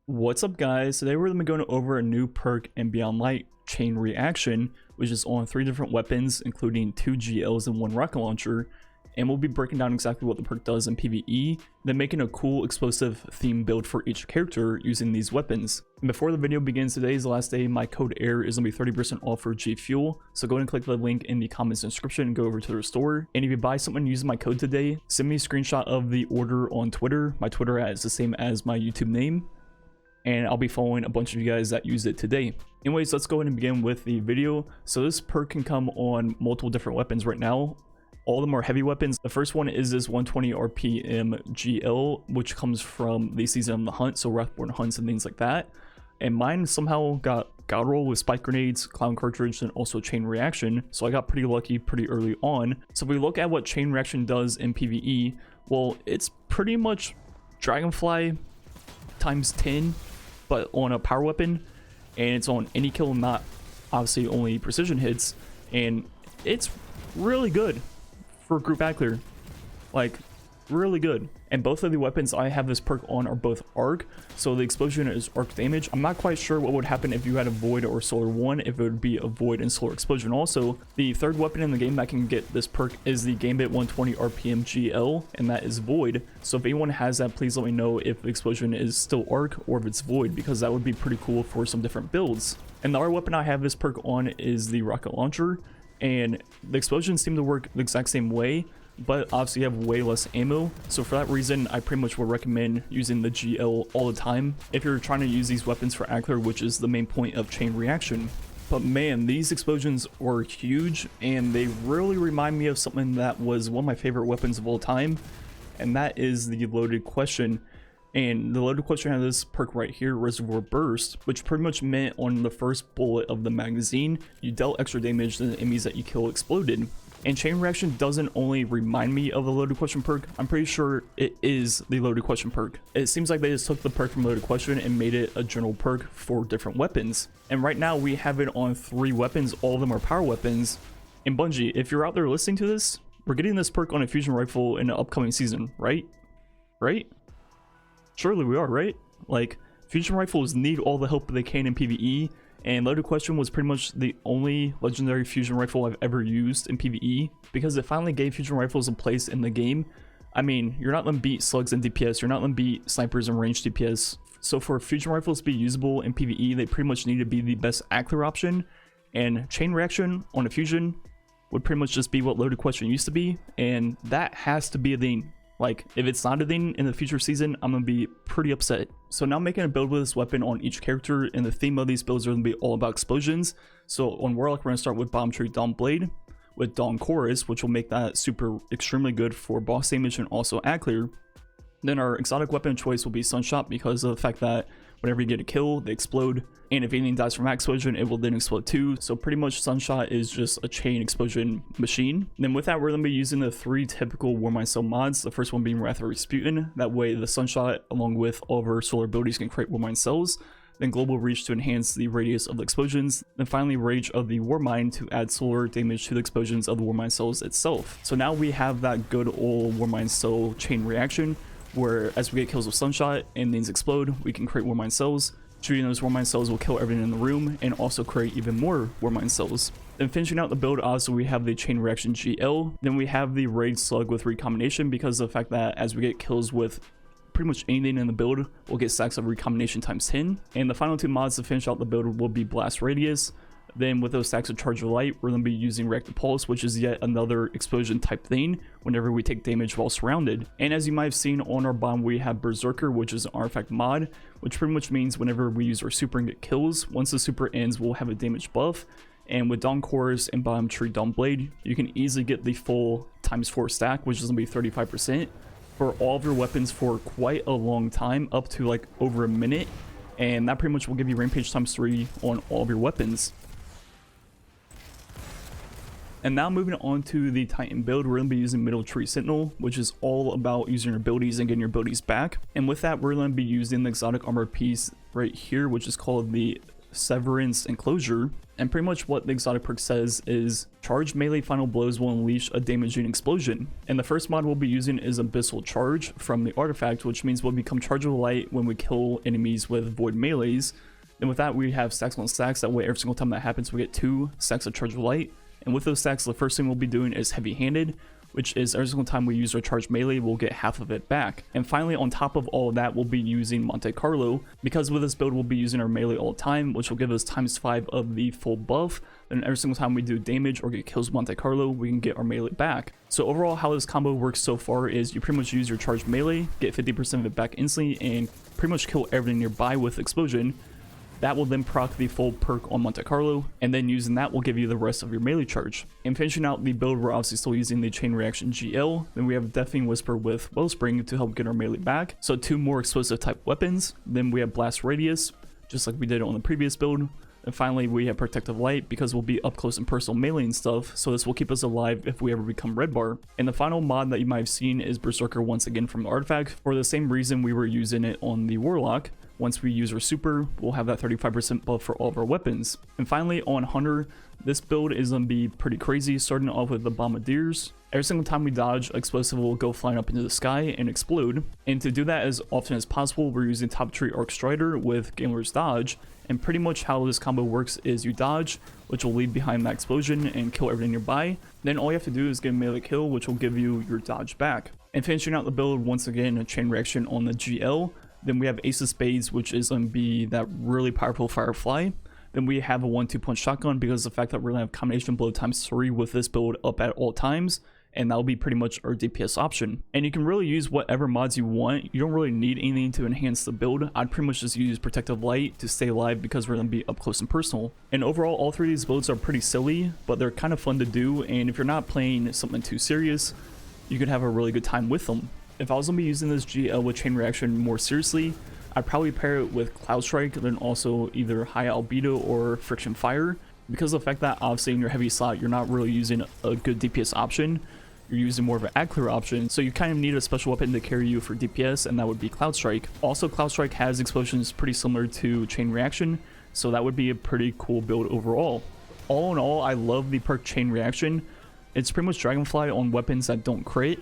What's up, guys? Today we're going to be going over a new perk in Beyond Light, Chain Reaction, which is on 3 different weapons including 2 GLs and 1 rocket launcher, and we'll be breaking down exactly what the perk does in PvE, then making a cool explosive theme build for each character using these weapons. And before the video begins, today is the last day. My code AIR is going to be 30% off for G Fuel, so go ahead and click the link in the comments and description and go over to their store. And if you buy something using my code today, send me a screenshot of the order on Twitter. My Twitter is the same as my YouTube name, and I'll be following a bunch of you guys that used it today. Anyways, let's go ahead and begin with the video. So this perk can come on multiple different weapons right now. All of them are heavy weapons. The first one is this 120 RPM GL, which comes from the Season of the Hunt, so Wrathborn hunts and things like that. And mine somehow got God roll with spike grenades, clown cartridge, and also chain reaction, so I got pretty lucky pretty early on. So if we look at what chain reaction does in PvE, well, it's pretty much Dragonfly times 10, but on a power weapon, and it's on any kill, not obviously only precision hits, and it's really good for group ad clear, like really good. And both of the weapons I have this perk on are both arc, so the explosion is arc damage. I'm not quite sure what would happen if you had a void or solar one, if it would be a void and solar explosion. Also, the third weapon in the game that can get this perk is the Gambit 120 RPM GL, and that is void. So if anyone has that, please let me know if the explosion is still arc or if it's void, because that would be pretty cool for some different builds. And the other weapon I have this perk on is the rocket launcher, and the explosions seem to work the exact same way, but obviously you have way less ammo. So for that reason, I pretty much would recommend using the GL all the time if you're trying to use these weapons for ad clear, which is the main point of chain reaction. But man, these explosions are huge, and they really remind me of something that was one of my favorite weapons of all time, and that is the loaded question. And the loaded question had this perk right here, Reservoir Burst, which pretty much meant on the first bullet of the magazine, you dealt extra damage to the enemies that you kill exploded. And chain reaction doesn't only remind me of the loaded question perk, I'm pretty sure it is the loaded question perk. It seems like they just took the perk from loaded question and made it a general perk for different weapons. And right now we have it on 3 weapons, all of them are power weapons. And Bungie, if you're out there listening to this, we're getting this perk on a fusion rifle in the upcoming season, right? Right? Surely we are, right? Like, fusion rifles need all the help they can in PvE, and loaded question was pretty much the only legendary fusion rifle I've ever used in PvE, because it finally gave fusion rifles a place in the game. I mean, you're not gonna beat slugs in DPS, you're not gonna beat snipers in ranged DPS, so for fusion rifles to be usable in PvE, they pretty much need to be the best ad clear option, and chain reaction on a fusion would pretty much just be what loaded question used to be, and that has to be a thing. Like, if it's not a thing in the future season, I'm gonna be pretty upset. So now making a build with this weapon on each character, and the theme of these builds are gonna be all about explosions. So on Warlock, we're gonna start with Bomb Tree Dawn Blade with Dawn Chorus, which will make that super extremely good for boss damage and also ad clear. Then our exotic weapon choice will be Sunshot, because of the fact that whenever you get a kill, they explode, and if anything dies from that explosion, it will then explode too. So pretty much Sunshot is just a chain explosion machine. And then with that, we're going to be using the 3 typical Warmind Cell mods, the first one being Wrath of Rasputin. That way the Sunshot, along with all of our solar abilities, can create Warmind Cells. Then Global Reach to enhance the radius of the explosions. Then finally Rage of the Warmind to add solar damage to the explosions of the Warmind Cells itself. So now we have that good old Warmind Cell chain reaction, where as we get kills with Sunshot and things explode, we can create Warmind Cells. Shooting those Warmind Cells will kill everything in the room and also create even more Warmind Cells. Then finishing out the build, also we have the Chain Reaction GL. Then we have the Raid Slug with recombination, because of the fact that as we get kills with pretty much anything in the build, we'll get stacks of recombination times 10. And the final 2 mods to finish out the build will be Blast Radius. Then with those stacks of Charge of Light, we're going to be using Reactive Pulse, which is yet another explosion type thing whenever we take damage while surrounded. And as you might have seen on our bomb, we have Berserker, which is an artifact mod, which pretty much means whenever we use our super and get kills, once the super ends, we'll have a damage buff. And with Dawn Chorus and Bomb Tree Dawn Blade, you can easily get the full ×4 stack, which is going to be 35% for all of your weapons for quite a long time, up to like over a minute. And that pretty much will give you Rampage ×3 on all of your weapons. And now moving on to the Titan build, we're going to be using Middle Tree Sentinel, which is all about using your abilities and getting your abilities back. And with that, we're going to be using the exotic armor piece right here, which is called the Severance, and Closure. And pretty much what the exotic perk says is charge melee final blows will unleash a damaging explosion. And the first mod we'll be using is Abyssal Charge from the artifact, which means we'll become chargeable light when we kill enemies with void melees. Then with that, we have stacks on stacks. That way every single time that happens, we get 2 stacks of chargeable light. And with those stacks, the first thing we'll be doing is heavy-handed, which is every single time we use our charged melee, we'll get half of it back. And finally, on top of all of that, we'll be using Monte Carlo, because with this build, we'll be using our melee all the time, which will give us ×5 of the full buff. And every single time we do damage or get kills with Monte Carlo, we can get our melee back. So overall, how this combo works so far is you pretty much use your charged melee, get 50% of it back instantly, and pretty much kill everything nearby with Explosion. That will then proc the full perk on Monte Carlo, and then using that will give you the rest of your melee charge. And finishing out the build, we're obviously still using the Chain Reaction GL. Then we have Deafening Whisper with Wellspring to help get our melee back. So 2 more explosive type weapons. Then we have Blast Radius, just like we did on the previous build. And finally, we have Protective Light because we'll be up close and personal melee and stuff, so this will keep us alive if we ever become red bar. And the final mod that you might have seen is Berserker once again from the artifact, for the same reason we were using it on the warlock. Once we use our super, we'll have that 35% buff for all of our weapons. And finally, on Hunter, this build is going to be pretty crazy, starting off with the Bombardiers. Every single time we dodge, explosive will go flying up into the sky and explode. And to do that as often as possible, we're using Top Tree Arc Strider with Gambler's Dodge. And pretty much how this combo works is you dodge, which will leave behind that explosion and kill everything nearby. Then all you have to do is get a melee kill, which will give you your dodge back. And finishing out the build, once again, a Chain Reaction on the GL. Then we have Ace of Spades, which is going to be that really powerful Firefly. Then we have a 1-2 punch shotgun because of the fact that we're going to have combination blow ×3 with this build up at all times. And that'll be pretty much our DPS option. And you can really use whatever mods you want. You don't really need anything to enhance the build. I'd pretty much just use Protective Light to stay alive because we're going to be up close and personal. And overall, all 3 of these builds are pretty silly, but they're kind of fun to do. And if you're not playing something too serious, you could have a really good time with them. If I was going to be using this GL with Chain Reaction more seriously, I'd probably pair it with Cloud Strike, then also either High Albedo or Friction Fire. Because of the fact that obviously in your heavy slot, you're not really using a good DPS option. You're using more of an ad clear option, so you kind of need a special weapon to carry you for DPS, and that would be Cloud Strike. Also, Cloud Strike has explosions pretty similar to Chain Reaction, so that would be a pretty cool build overall. All in all, I love the perk Chain Reaction. It's pretty much Dragonfly on weapons that don't crit,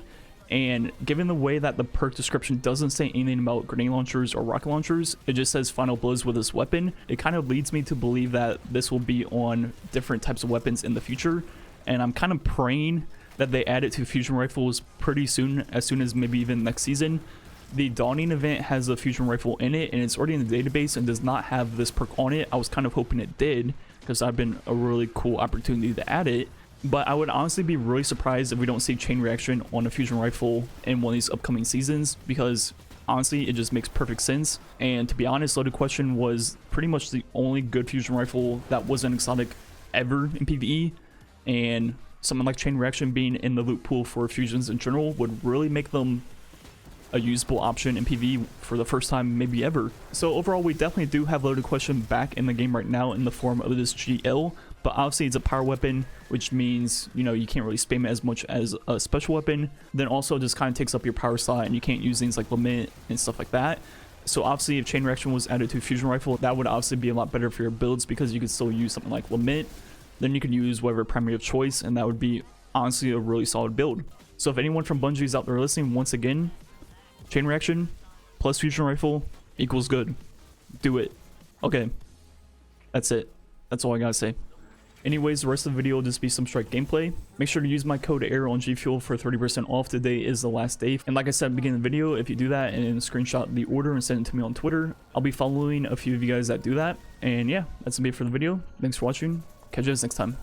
and given the way that the perk description doesn't say anything about grenade launchers or rocket launchers, it just says final blows with this weapon, it kind of leads me to believe that this will be on different types of weapons in the future, and I'm kind of praying that they add it to fusion rifles pretty soon, as soon as maybe even next season. The Dawning event has a fusion rifle in it, and it's already in the database and does not have this perk on it. I was kind of hoping it did, because that'd been a really cool opportunity to add it. But I would honestly be really surprised if we don't see Chain Reaction on a fusion rifle in one of these upcoming seasons, because honestly, it just makes perfect sense. And to be honest, Loaded Question was pretty much the only good fusion rifle that wasn't exotic ever in PvE, and something like Chain Reaction being in the loot pool for fusions in general would really make them a usable option in PvE for the first time maybe ever. So overall, we definitely do have Loaded Question back in the game right now in the form of this GL, but obviously it's a power weapon, which means, you know, you can't really spam it as much as a special weapon. Then also just kind of takes up your power slot, and you can't use things like Lament and stuff like that. So obviously if Chain Reaction was added to Fusion Rifle, that would obviously be a lot better for your builds, because you could still use something like Lament. Then you could use whatever primary of choice, and that would be honestly a really solid build. So if anyone from Bungie is out there listening, once again, Chain Reaction plus Fusion Rifle equals good. Do it. Okay. That's it. That's all I gotta say. Anyways, the rest of the video will just be some Strike gameplay. Make sure to use my code AIR on G Fuel for 30% off. Today is the last day. And like I said at the beginning of the video, if you do that and screenshot the order and send it to me on Twitter, I'll be following a few of you guys that do that. And yeah, that's gonna be it for the video. Thanks for watching. Catch you guys next time.